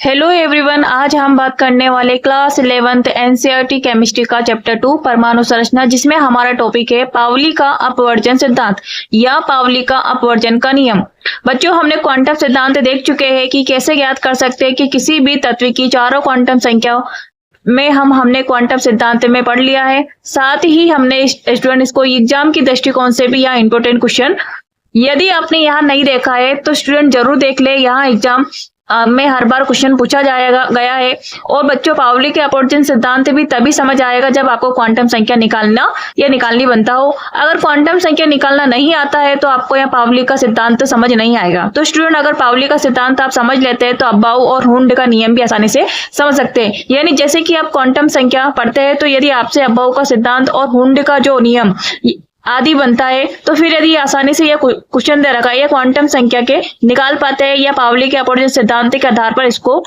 Hello everyone, आज हम बात करने वाले क्लास 11th एनसीईआरटी केमिस्ट्री का चैप्टर 2 परमाणु संरचना, जिसमें हमारा टॉपिक है पाउली का अपवर्जन सिद्धांत या पाउली का अपवर्जन का नियम। बच्चों, हमने क्वांटम सिद्धांत देख चुके हैं कि कैसे ज्ञात कर सकते हैं कि किसी भी तत्व की चारों क्वांटम संख्या में हमने क्वांटम सिद्धांत में पढ़ लिया है। साथ ही हमने स्टूडेंट इसको एग्जाम की दृष्टिकोण से भी यहाँ इंपोर्टेंट क्वेश्चन, यदि आपने यहाँ नहीं देखा है तो स्टूडेंट जरूर देख ले। यहाँ एग्जाम में हर बार क्वेश्चन पूछा गया है। और बच्चों, पाउली के अपवर्जन सिद्धांत भी तभी समझ आएगा जब आपको क्वांटम संख्या निकालना या निकालनी बनता हो। अगर क्वांटम संख्या निकालना नहीं आता है तो आपको यहाँ पाउली का सिद्धांत समझ नहीं आएगा। तो स्टूडेंट, अगर पाउली का सिद्धांत आप समझ लेते हैं तो अबाउ और हुंड का नियम भी आसानी से समझ सकते हैं। यानी जैसे कि आप क्वांटम संख्या पढ़ते हैं तो यदि आपसे अबाउ का सिद्धांत और हुंड का जो नियम आदि बनता है तो फिर यदि आसानी से यह क्वेश्चन दे रखा है या क्वांटम संख्या के निकाल पाते हैं या पाउली के अपवर्जन सिद्धांत के आधार पर इसको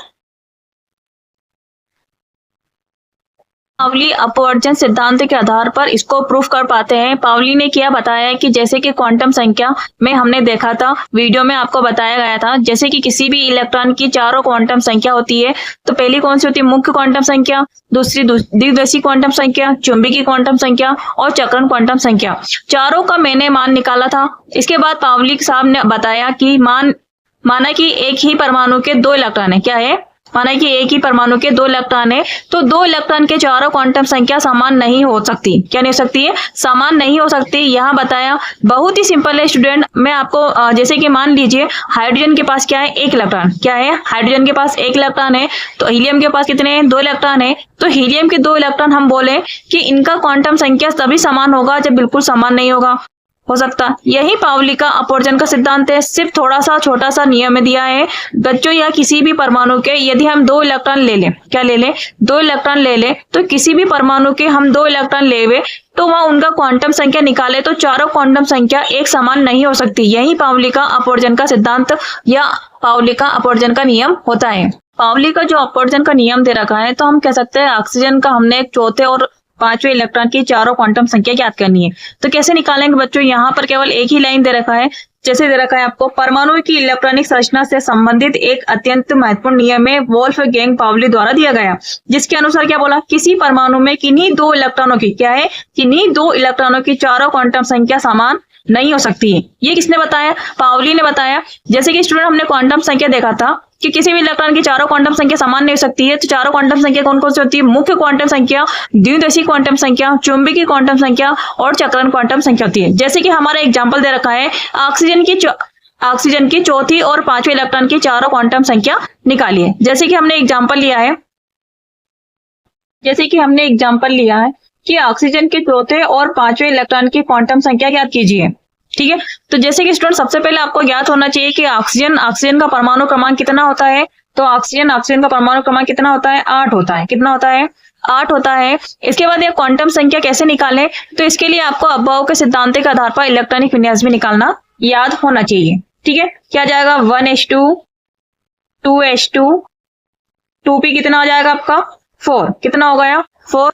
पाउली अपवर्जन सिद्धांत के आधार पर इसको प्रूफ कर पाते हैं। पाउली ने क्या बताया कि जैसे कि क्वांटम संख्या में हमने देखा था, वीडियो में आपको बताया गया था, जैसे कि किसी भी इलेक्ट्रॉन की चारों क्वांटम संख्या होती है तो पहली कौन सी होती है? मुख्य क्वांटम संख्या, दूसरी द्विदैशिक क्वांटम संख्या, चुंबकीय क्वांटम संख्या और चक्रण क्वांटम संख्या। चारों का मैंने मान निकाला था। इसके बाद पाउली साहब ने बताया कि माना कि एक ही परमाणु के दो इलेक्ट्रॉन है। क्या है? माना कि एक ही परमाणु के दो इलेक्ट्रॉन है तो दो इलेक्ट्रॉन के चारों क्वांटम संख्या समान नहीं हो सकती। क्या नहीं हो सकती है? समान नहीं हो सकती। यहाँ बताया बहुत ही सिंपल है स्टूडेंट। मैं आपको जैसे कि मान लीजिए हाइड्रोजन के पास क्या है? एक इलेक्ट्रॉन। क्या है? हाइड्रोजन के पास एक इलेक्ट्रॉन है। तो हीलियम के पास कितने हैं? दो इलेक्ट्रॉन है। तो हीलियम के दो इलेक्ट्रॉन हम बोले कि इनका क्वांटम संख्या तभी समान होगा जब बिल्कुल समान नहीं हो सकता। यही पाउली का अपवर्जन का सिद्धांत है। सिर्फ थोड़ा सा छोटा सा नियम दिया है बच्चों। या किसी भी परमाणु के यदि हम दो इलेक्ट्रॉन ले लें, क्या ले लें? दो इलेक्ट्रॉन ले लें, तो किसी भी परमाणु के हम दो इलेक्ट्रॉन लेवे तो वहां उनका क्वांटम संख्या निकाले तो चारों क्वांटम संख्या एक समान नहीं हो सकती। यही पाउली का अपवर्जन का सिद्धांत या पाउली का अपवर्जन का नियम होता है। पाउली का जो अपवर्जन का नियम दे रखा है तो हम कह सकते हैं ऑक्सीजन का हमने एक चौथे और पांचवें इलेक्ट्रॉन की चारों क्वांटम संख्या ज्ञात करनी है। तो कैसे निकालेंगे बच्चों? यहाँ पर केवल एक ही लाइन दे रखा है। जैसे दे रखा है आपको, परमाणु की इलेक्ट्रॉनिक संरचना से संबंधित एक अत्यंत महत्वपूर्ण नियम है वोल्फगैंग पाउली द्वारा दिया गया, जिसके अनुसार क्या बोला? किसी परमाणु में किन्हीं दो इलेक्ट्रॉनों की, क्या है? किन्हीं दो इलेक्ट्रॉनों की चारों क्वांटम संख्या समान नहीं हो सकती है। ये किसने बताया? पाउली ने बताया। जैसे कि स्टूडेंट, हमने क्वांटम संख्या देखा था कि किसी भी इलेक्ट्रॉन की चारों क्वांटम संख्या समान नहीं हो सकती है। तो चारों क्वांटम संख्या कौन कौन सी होती है? मुख्य क्वांटम संख्या, द्विदैशिक क्वांटम संख्या, चुंबकीय क्वांटम संख्या और चक्रण क्वांटम संख्या होती है। जैसे कि हमारा एग्जाम्पल दे रखा है, ऑक्सीजन की चौथी और पांचवें इलेक्ट्रॉन की चारों क्वांटम संख्या निकालिए। जैसे कि हमने एग्जाम्पल लिया है कि ऑक्सीजन के चौथे और पांचवें इलेक्ट्रॉन की क्वांटम संख्या ज्ञात कीजिए। ठीक है, तो जैसे कि स्टूडेंट सबसे पहले आपको ज्ञात होना चाहिए कि ऑक्सीजन का परमाणु क्रमांक कितना होता है। तो ऑक्सीजन का परमाणु क्रमांक कितना होता है? 8 होता है। कितना होता है? 8 होता है। इसके बाद ये क्वांटम संख्या कैसे निकालें? तो इसके लिए आपको अबाउ के सिद्धांत के आधार पर इलेक्ट्रॉनिक विन्यास भी निकालना याद होना चाहिए। ठीक है, क्या जाएगा? 1s2 2s2 2p कितना हो जाएगा आपका? 4। कितना हो गया? 4।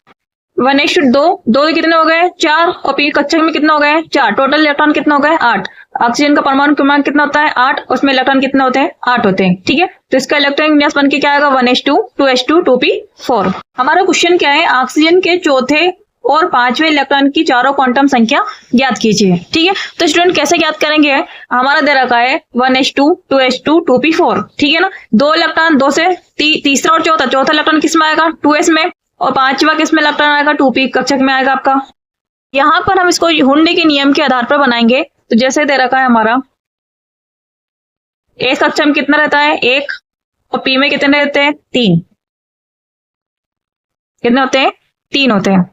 1s2 2 कितने हो गए? 4। और पी कक्षक में कितना हो गए? 4। टोटल इलेक्ट्रॉन कितना हो गए? 8। ऑक्सीजन का परमाणु क्रमांक कितना होता है? 8। उसमें इलेक्ट्रॉन कितने होते हैं? 8 होते हैं। ठीक है, तो इसका इलेक्ट्रॉनिक विन्यास बन के क्या आएगा? 1s2 2s2 2p 4। हमारा क्वेश्चन क्या है? ऑक्सीजन के चौथे और पांचवें इलेक्ट्रॉन की चारों क्वांटम संख्या ज्ञात कीजिए। ठीक है, तो स्टूडेंट कैसे ज्ञात करेंगे? हमारा दे रखा है 1s2 2s2 2p 4। ठीक है ना, दो इलेक्ट्रॉन, दो से तीसरा और चौथा इलेक्ट्रॉन किस में आएगा? 2s में, और पांचवा किस में इलेक्ट्रॉन आएगा? 2p कक्षक में आएगा आपका। यहाँ पर हम इसको हुंड के नियम के आधार पर बनाएंगे। तो जैसे दे रखा है हमारा ए कक्षक में कितना रहता है? 1। और p में कितने रहते हैं? 3। कितने होते हैं? 3 होते हैं।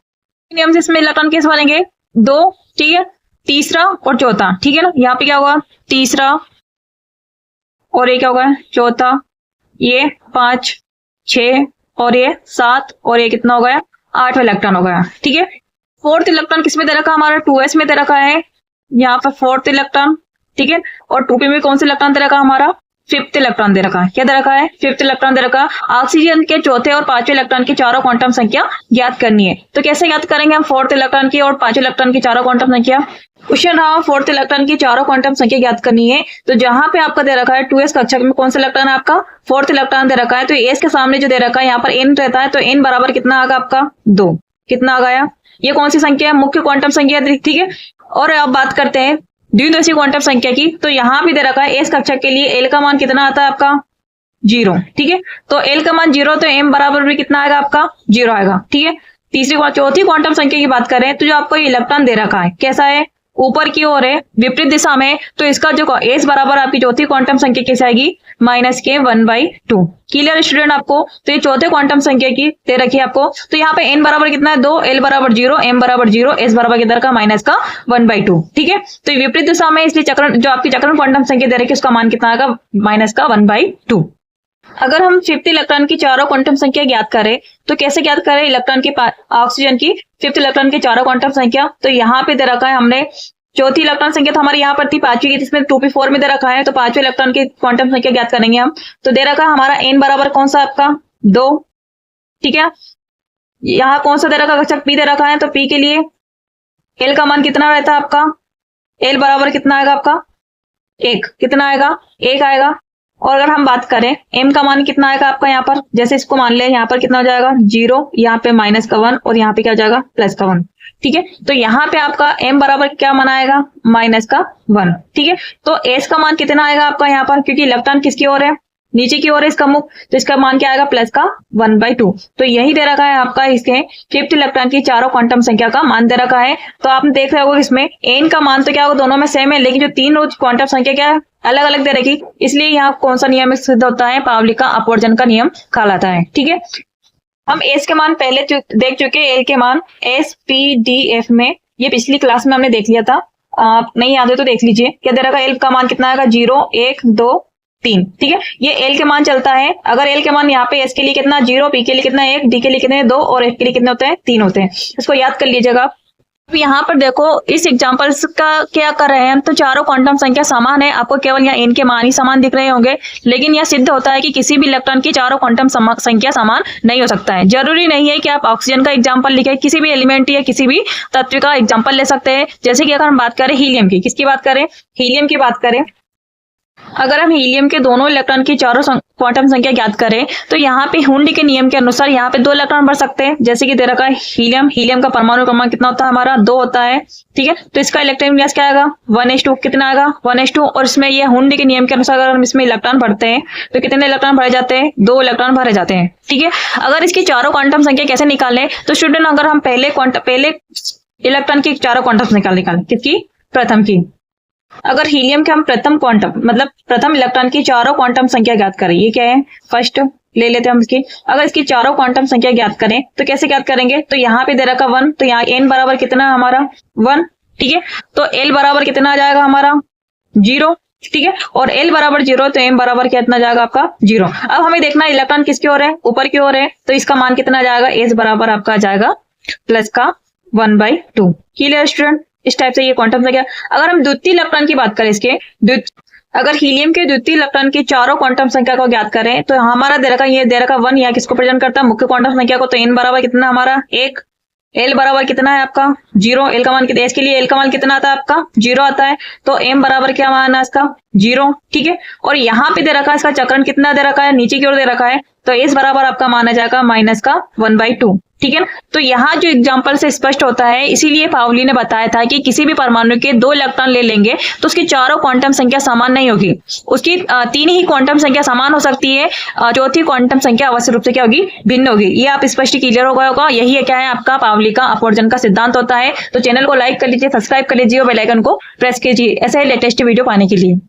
नियम से इसमें इलेक्ट्रॉन किस बनेंगे? 2। ठीक है, तीसरा और चौथा। ठीक है ना, यहाँ पे क्या होगा? तीसरा और ये क्या होगा? चौथा। ये 5 6 और ये 7 और ये कितना हो गया? 8 इलेक्ट्रॉन हो गया। ठीक है, 4th इलेक्ट्रॉन किसमें दे रखा है? हमारा 2s में दे रखा है। यहाँ पर 4th इलेक्ट्रॉन। ठीक है, और 2p में कौन सा इलेक्ट्रॉन दे रखा है? हमारा 5th इलेक्ट्रॉन दे रखा है। क्या दे रखा है? 5th इलेक्ट्रॉन दे रखा है। ऑक्सीजन के चौथे और पांचवें इलेक्ट्रॉन की चारों क्वांटम संख्या ज्ञात करनी है। तो कैसे ज्ञात करेंगे हम 4th इलेक्ट्रॉन की और 5वें इलेक्ट्रॉन की चारों क्वांटम संख्या? क्वेश्चन रहा फोर्थ इलेक्ट्रॉन की चारों क्वांटम संख्या ज्ञात करनी है। तो जहां पे आपका दे रखा है 2s कक्षक में कौन सा इलेक्ट्रॉन है आपका फोर्थ इलेक्ट्रॉन दे रखा है, तो s के सामने जो दे रखा है यहाँ पर n रहता है, तो n बराबर कितना आगा आपका 2। कितना आ गया, ये कौन सी संख्या है, मुख्य क्वांटम संख्या, ठीक है। और अब बात करते हैं द्विदिवसीय क्वांटम संख्या की। तो यहाँ भी दे रखा है s कक्षक के लिए l का मान कितना आता है आपका 0, ठीक है। तो l का मान 0, तो m बराबर भी कितना आएगा आपका 0 आएगा, ठीक है। चौथी क्वांटम संख्या की बात करें तो जो आपको इलेक्ट्रॉन दे रखा है कैसा है, ऊपर की ओर है, विपरीत दिशा में, तो इसका जो s बराबर आपकी चौथी क्वांटम संख्या कैसे आएगी -k1/2। क्लियर स्टूडेंट आपको। तो ये चौथे क्वांटम संख्या की दे रखी है आपको। तो यहाँ पे n बराबर कितना है 2, l बराबर 0, m बराबर 0, s बराबर किधर का -1/2, ठीक है। तो विपरीत दिशा में, इसलिए चक्रण जो आपकी चक्रण क्वांटम संख्या दे रखी है उसका मान कितना आएगा -1/2। अगर हम फिफ्थ इलेक्ट्रॉन की चारों क्वांटम संख्या ज्ञात करें तो कैसे ज्ञात करें, इलेक्ट्रॉन की ऑक्सीजन की फिफ्थ इलेक्ट्रॉन की चारों क्वांटम संख्या। तो यहाँ पे दे रखा है हमने चौथी इलेक्ट्रॉन संख्या तो हमारी यहाँ पर थी पांचवी की, जिसमें 2p4 में दे रखा है, तो पांचवें इलेक्ट्रॉन की क्वांटम संख्या ज्ञात करेंगे हम। तो दे रखा है हमारा n बराबर कौन सा आपका 2, ठीक है। यहाँ कौन सा दे रखा कक्षक p दे रखा है, तो p के लिए l का मान कितना रहता है आपका, l बराबर कितना आएगा आपका 1, कितना आएगा 1 आएगा। और अगर हम बात करें m का मान कितना आएगा आपका, यहाँ पर जैसे इसको मान ले, यहाँ पर कितना हो जाएगा 0, यहाँ पे -1 और यहाँ पे क्या हो जाएगा +1, ठीक है। तो यहाँ पे आपका m बराबर क्या मान आएगा -1, ठीक है। तो s का मान कितना आएगा आपका यहाँ पर, क्योंकि इलेक्ट्रॉन किसकी ओर है, नीचे की ओर है इसका मुख, तो इसका मान क्या आएगा +1/2। तो यही दे रखा है आपका इसके फिफ्थ इलेक्ट्रॉन की चारों क्वांटम संख्या का मान दे रखा है। तो आपने देख रहे होगा इसमें n का मान तो क्या होगा दोनों में सेम है, लेकिन जो तीन क्वांटम संख्या क्या है अलग अलग दे रखी, इसलिए यहाँ कौन सा नियम सिद्ध होता है, पावली का अपवर्जन का नियम कहलाता है, ठीक है। हम s के मान पहले देख चुके, l के मान s p d f में, ये पिछली क्लास में हमने देख लिया था, आप नहीं याद है तो देख लीजिए। क्या दे रखा है, l का मान कितना आएगा 0, 1, 2, 3, ठीक है। ये l के मान चलता है। अगर l के मान यहाँ पे s के लिए कितना 0, p के लिए कितना 1, d के लिए कितने 2 और f के लिए कितने होते हैं 3 होते हैं। इसको याद कर लीजिएगा। अब यहाँ पर देखो इस एग्जांपल्स का क्या कर रहे हैं, तो चारों क्वांटम संख्या समान है, आपको केवल यहाँ n के मान ही समान दिख रहे होंगे, लेकिन यह सिद्ध होता है कि किसी भी इलेक्ट्रॉन की चारों क्वांटम संख्या समान नहीं हो सकता है। जरूरी नहीं है कि आप ऑक्सीजन का एग्जांपल लिखे, किसी भी एलिमेंट या किसी भी तत्व का एग्जांपल ले सकते हैं। जैसे कि अगर हम बात करें हीलियम की, किसकी बात करें, हीलियम की बात करें, अगर हम हीलियम के दोनों इलेक्ट्रॉन की चारों क्वांटम संख्या ज्ञात करें तो यहाँ पे हुंडी के नियम के अनुसार यहाँ पे 2 इलेक्ट्रॉन बढ़ सकते हैं। जैसे कि दे रखा है हीलियम का परमाणु क्रमांक कितना होता है हमारा 2 होता है, ठीक है। तो इसका इलेक्ट्रॉन विन्यास क्या आएगा 1s2, कितना आएगा 1s2। और इसमें ये हुंडी के नियम के अनुसार अगर हम इसमें इलेक्ट्रॉन भरते हैं तो कितने इलेक्ट्रॉन भरे जाते हैं, 2 इलेक्ट्रॉन भरे जाते हैं, ठीक है। अगर इसकी चारों क्वांटम संख्या कैसे निकालें, तो स्टूडेंट अगर हम पहले इलेक्ट्रॉन की चारों क्वांटम संख्या निकालें, किसकी, प्रथम की। अगर हीलियम के हम प्रथम क्वांटम मतलब प्रथम इलेक्ट्रॉन की चारों क्वांटम संख्या ज्ञात करें, ये क्या है फर्स्ट ले लेते हैं हम इसकी। अगर इसकी चारों क्वांटम संख्या ज्ञात करें तो कैसे ज्ञात करेंगे, तो यहाँ पे दे रखा 1, तो यहाँ n बराबर कितना है हमारा 1, ठीक है। तो l बराबर कितना आ जाएगा हमारा 0, ठीक है। और l बराबर 0 तो m बराबर कितना जाएगा आपका 0। अब हमें देखना है इलेक्ट्रॉन किसकी ओर है, ऊपर की ओर है, तो इसका मान कितना जाएगा, s बराबर आपका जाएगा +1/2। Clear student. इस टाइप से ये क्वांटम संख्या। अगर हम द्वितीय इलेक्ट्रॉन की बात करें इसके, अगर हीलियम के द्वितीय इलेक्ट्रॉन की चारों क्वांटम संख्या को ज्ञात करें तो हमारा दे रखा 1 यहाँ किसको प्रेजेंट करता है, मुख्य क्वांटम संख्या को। तो n बराबर कितना हमारा 1, l बराबर कितना है आपका 0, l का मान कितना, s के लिए l का मान कितना आता है आपका 0 आता है, तो m बराबर क्या मान है इसका 0, ठीक है। और यहाँ पे दे रखा है इसका चक्रण कितना दे रखा है, नीचे की ओर दे रखा है, तो s बराबर आपका माना जाएगा -1/2, ठीक है। तो यहाँ जो एग्जांपल से स्पष्ट होता है, इसीलिए पाउली ने बताया था कि किसी भी परमाणु के 2 इलेक्ट्रॉन ले लेंगे तो उसकी चारों क्वांटम संख्या समान नहीं होगी, उसकी 3 ही क्वांटम संख्या समान हो सकती है, चौथी क्वांटम संख्या अवश्य रूप से क्या होगी, भिन्न होगी। ये आप स्पष्ट क्लियर हो गया होगा। यही है क्या है आपका पाउली का अपवर्जन का सिद्धांत होता है। तो चैनल को लाइक कर लीजिए, सब्सक्राइब कर लीजिए और बेल आइकन को प्रेस कीजिए ऐसे ही लेटेस्ट वीडियो पाने के लिए।